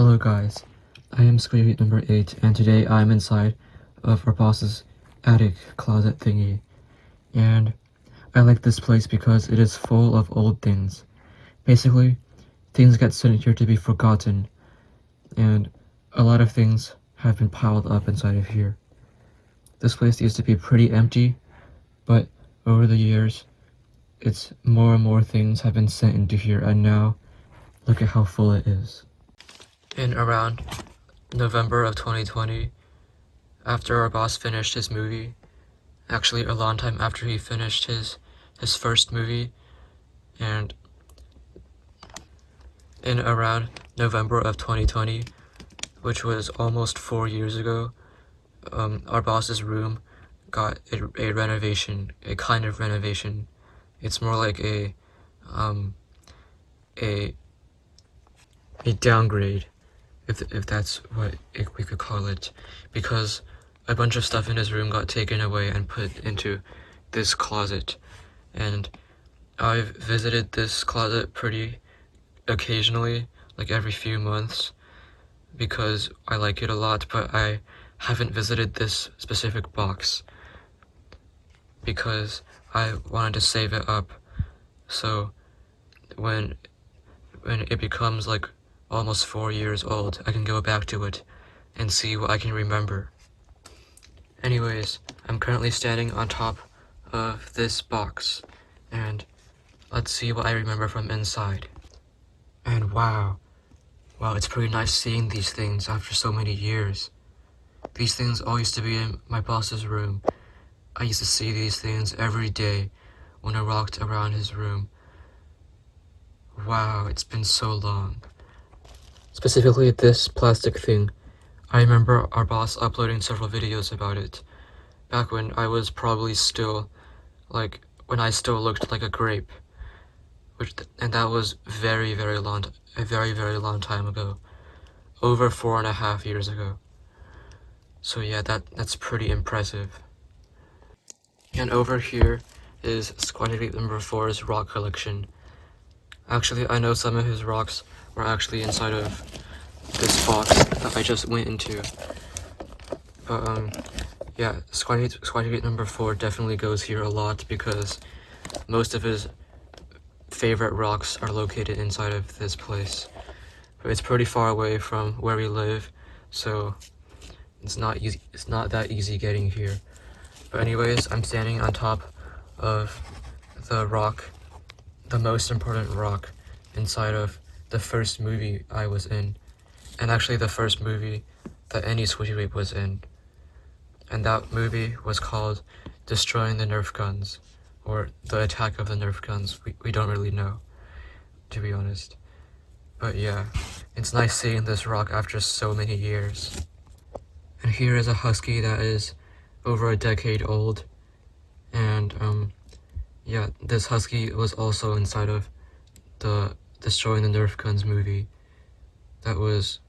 Hello guys, I am Squidgy number 8 and today I'm inside of our boss's attic closet thingy, and I like this place because it is full of old things. Basically, things get sent here to be forgotten, and a lot of things have been piled up inside of here. This place used to be pretty empty, but over the years, it's more and more things have been sent into here, and now look at how full it is. In around November of 2020, after our boss finished his movie, actually a long time after he finished his first movie, and in around November of 2020, which was almost 4 years ago, our boss's room got a renovation, a kind of renovation. It's more like a downgrade, if that's what we could call it, because a bunch of stuff in his room got taken away and put into this closet, and I've visited this closet pretty occasionally, like every few months, because I like it a lot, but I haven't visited this specific box because I wanted to save it up, so when it becomes like almost 4 years old, I can go back to it and see what I can remember. Anyways, I'm currently standing on top of this box, and let's see what I remember from inside. And wow, it's pretty nice seeing these things after so many years. These things all used to be in my boss's room. I used to see these things every day when I walked around his room. Wow, it's been so long. Specifically this plastic thing. I remember our boss uploading several videos about it, back when I was probably still, when I still looked like a grape, and that was a very, very long time ago, over 4.5 years ago. So yeah, that's pretty impressive. And over here is Grape number 4's rock collection. Actually, I know some of his rocks were actually inside of this box that I just went into. But yeah, Grape number 4 definitely goes here a lot because most of his favorite rocks are located inside of this place. But it's pretty far away from where we live, so it's not that easy getting here. But anyways, I'm standing on top of the rock, the most important rock inside of the first movie I was in, and actually the first movie that any Squishy Grape was in. And that movie was called Destroying the Nerf Guns, or The Attack of the Nerf Guns. We don't really know, to be honest. But yeah, it's nice seeing this rock after so many years. And here is a husky that is over a decade old, and yeah, this husky was also inside of the Destroying the Nerf Guns movie that was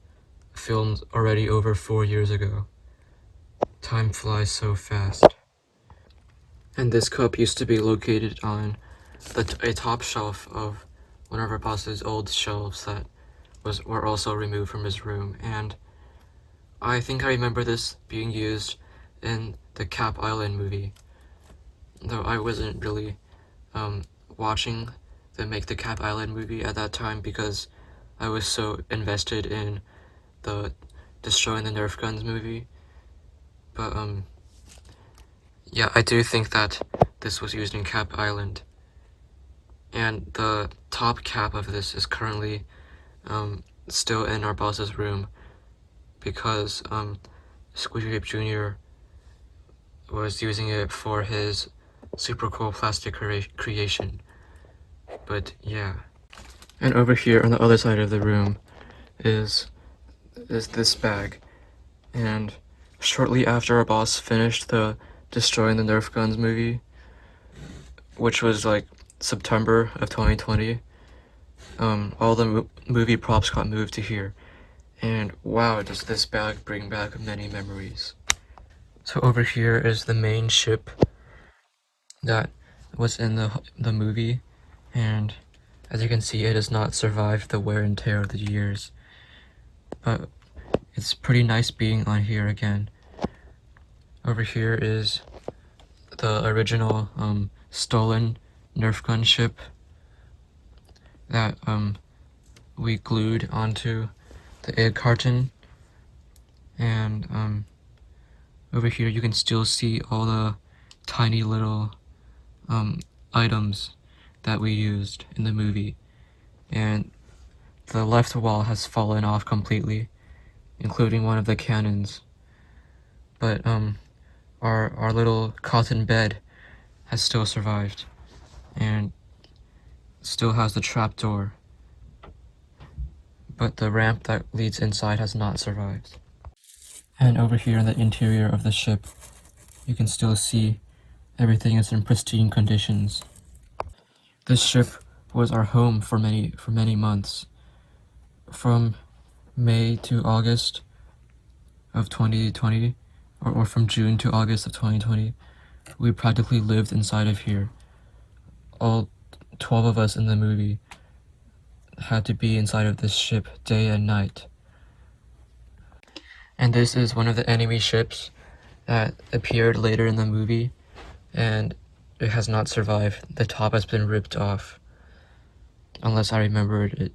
filmed already over 4 years ago. Time flies so fast. And this cup used to be located on a top shelf of one of our boss's old shelves that were also removed from his room, and I think I remember this being used in the Cap Island movie, though I wasn't really watching the Cap Island movie at that time because I was so invested in the Destroying the Nerf Guns movie. But yeah, I do think that this was used in Cap Island, and the top cap of this is currently still in our boss's room because Squishy Grape Jr. was using it for his super cool plastic creation. But yeah. And over here on the other side of the room is this bag, and shortly after our boss finished the Destroying the Nerf Guns movie, which was like September of 2020, all the movie props got moved to here, and wow, does this bag bring back many memories. So over here is the main ship that was in the movie, and as you can see, it has not survived the wear and tear of the years. but it's pretty nice being on here again. Over here is the original stolen Nerf gun ship that we glued onto the egg carton, and over here you can still see all the tiny little items that we used in the movie, and the left wall has fallen off completely, including one of the cannons, but our little cotton bed has still survived and still has the trapdoor, but the ramp that leads inside has not survived. And over here in the interior of the ship, you can still see everything is in pristine conditions. This ship was our home for many months. From May to August of 2020, or from June to August of 2020, we practically lived inside of here. All 12 of us in the movie had to be inside of this ship day and night. And this is one of the enemy ships that appeared later in the movie, and it has not survived. The top has been ripped off. Unless I remembered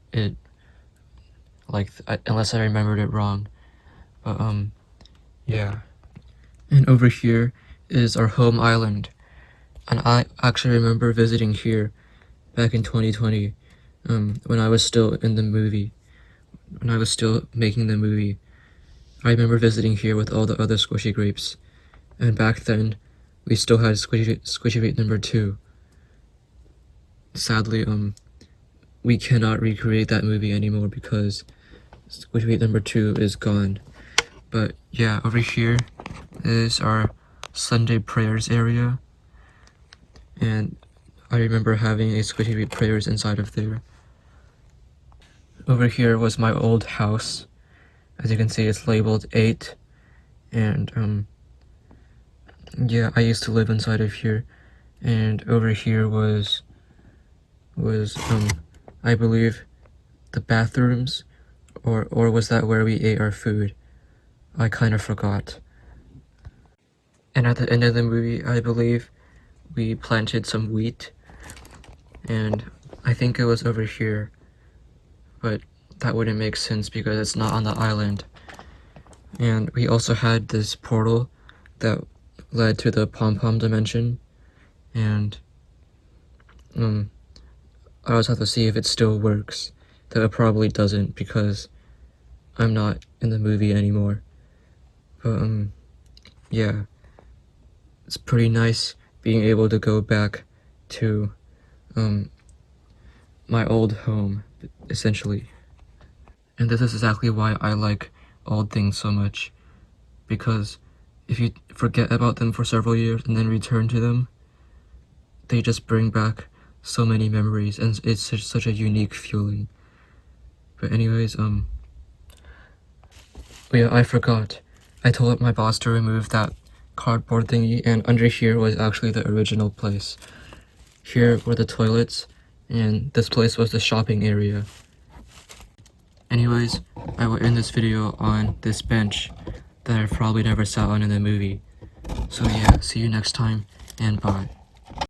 unless I remembered it wrong. But yeah. And over here is our home island. And I actually remember visiting here back in 2020, when I was still in the movie. When I was still making the movie. I remember visiting here with all the other Squishy Grapes. And back then, we still had Squishy Grape number 2. Sadly, we cannot recreate that movie anymore because Squishy Grape number 2 is gone. But yeah, over here is our Sunday prayers area. And I remember having a Squishy Grape prayers inside of there. Over here was my old house. As you can see, it's labeled 8. And yeah, I used to live inside of here. And over here was I believe the bathrooms, or was that where we ate our food? I kind of forgot. And at the end of the movie, I believe we planted some wheat, and I think it was over here, but that wouldn't make sense because it's not on the island. And we also had this portal that led to the pom-pom dimension, and I always have to see if it still works. Though it probably doesn't because I'm not in the movie anymore. But yeah, it's pretty nice being able to go back to my old home, essentially. And this is exactly why I like old things so much, because if you forget about them for several years and then return to them, they just bring back so many memories, and it's such a unique feeling. But anyways, yeah, I forgot. I told my boss to remove that cardboard thingy, and under here was actually the original place. Here were the toilets, and this place was the shopping area. Anyways, I will end this video on this bench that I probably never sat on in the movie. So yeah, see you next time, and bye.